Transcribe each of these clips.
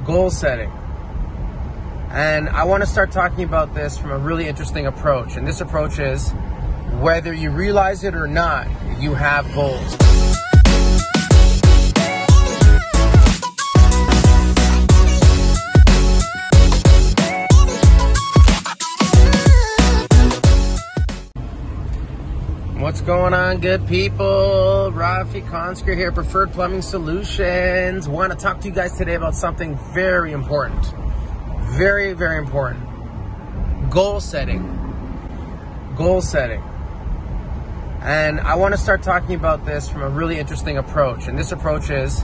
goal setting. And I want to start talking about this from a really interesting approach. And this approach is, whether you realize it or not, you have goals. What's going on, good people? Rafi Konsker here, Preferred Plumbing Solutions. Want to talk to you guys today about something very important. Very, very important. Goal setting. Goal setting. And I want to start talking about this from a really interesting approach. And this approach is,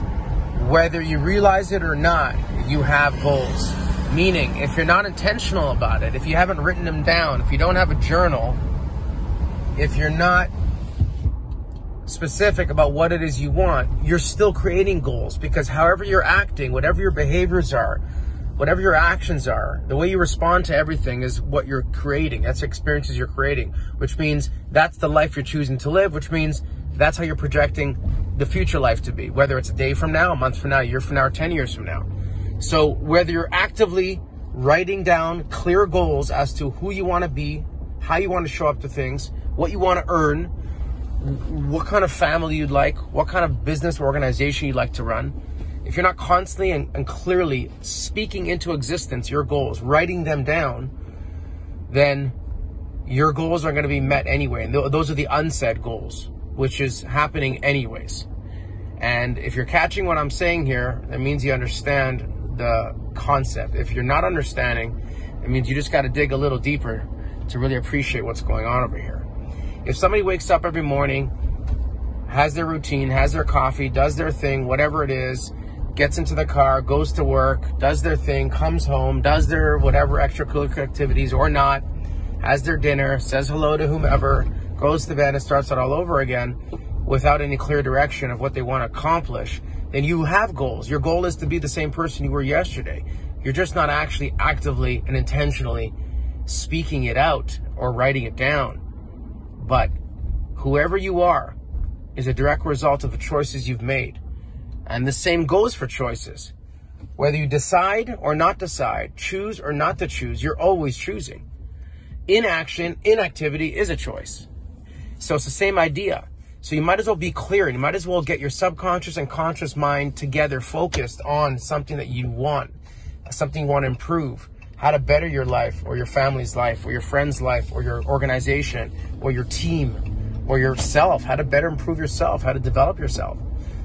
whether you realize it or not, you have goals. Meaning, if you're not intentional about it, if you haven't written them down, if you don't have a journal, if you're not specific about what it is you want, you're still creating goals, because however you're acting, whatever your behaviors are, whatever your actions are, the way you respond to everything is what you're creating. That's the experiences you're creating, which means that's the life you're choosing to live, which means that's how you're projecting the future life to be, whether it's a day from now, a month from now, a year from now, or 10 years from now. So whether you're actively writing down clear goals as to who you want to be, how you want to show up to things, what you want to earn, what kind of family you'd like, what kind of business or organization you'd like to run. If you're not constantly and clearly speaking into existence your goals, writing them down, then your goals are going to be met anyway. And those are the unsaid goals, which is happening anyways. And if you're catching what I'm saying here, that means you understand the concept. If you're not understanding, it means you just got to dig a little deeper to really appreciate what's going on over here. If somebody wakes up every morning, has their routine, has their coffee, does their thing, whatever it is, gets into the car, goes to work, does their thing, comes home, does their whatever extracurricular activities or not, has their dinner, says hello to whomever, goes to bed and starts it all over again without any clear direction of what they want to accomplish, then you have goals. Your goal is to be the same person you were yesterday. You're just not actually actively and intentionally speaking it out or writing it down. But whoever you are is a direct result of the choices you've made. And the same goes for choices. Whether you decide or not decide, choose or not to choose, you're always choosing. Inaction, inactivity is a choice. So it's the same idea. So you might as well be clear, and you might as well get your subconscious and conscious mind together, focused on something that you want, something you want to improve, how to better your life or your family's life or your friend's life or your organization or your team or yourself, how to better improve yourself, how to develop yourself.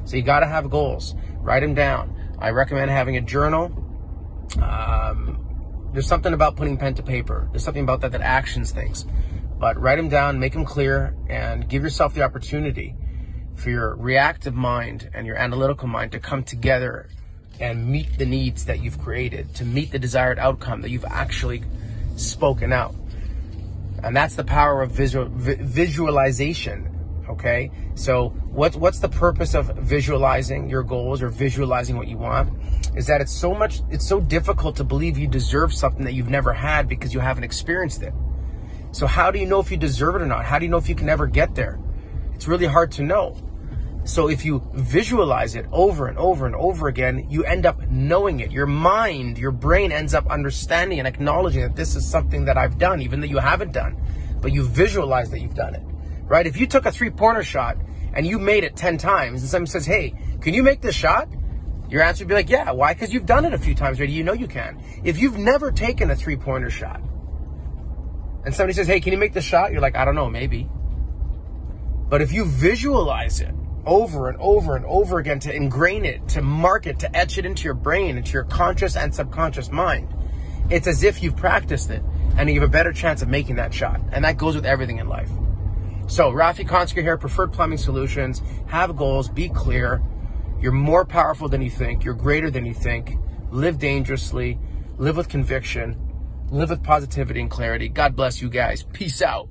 So you got to have goals. Write them down. I recommend having a journal. There's something about putting pen to paper. There's something about that actions things. But write them down, make them clear, and give yourself the opportunity for your reactive mind and your analytical mind to come together and meet the needs that you've created, to meet the desired outcome that you've actually spoken out. And that's the power of visualization. Okay, so what's the purpose of visualizing your goals or visualizing what you want? Is that it's so difficult to believe you deserve something that you've never had because you haven't experienced it. So how do you know if you deserve it or not? How do you know if you can ever get there? It's really hard to know. So if you visualize it over and over and over again, you end up knowing it. Your mind, your brain ends up understanding and acknowledging that this is something that I've done, even though you haven't done, but you visualize that you've done it. Right? If you took a 3-pointer shot and you made it 10 times and someone says, hey, can you make this shot? Your answer would be like, yeah. Why? Because you've done it a few times already. You know you can. If you've never taken a 3-pointer shot and somebody says, hey, can you make this shot? You're like, I don't know, maybe. But if you visualize it over and over and over again, to ingrain it, to mark it, to etch it into your brain, into your conscious and subconscious mind, it's as if you've practiced it and you have a better chance of making that shot. And that goes with everything in life. So Rafi Konsker here, Preferred Plumbing Solutions. Have goals, be clear. You're more powerful than you think. You're greater than you think. Live dangerously. Live with conviction. Live with positivity and clarity. God bless you guys. Peace out.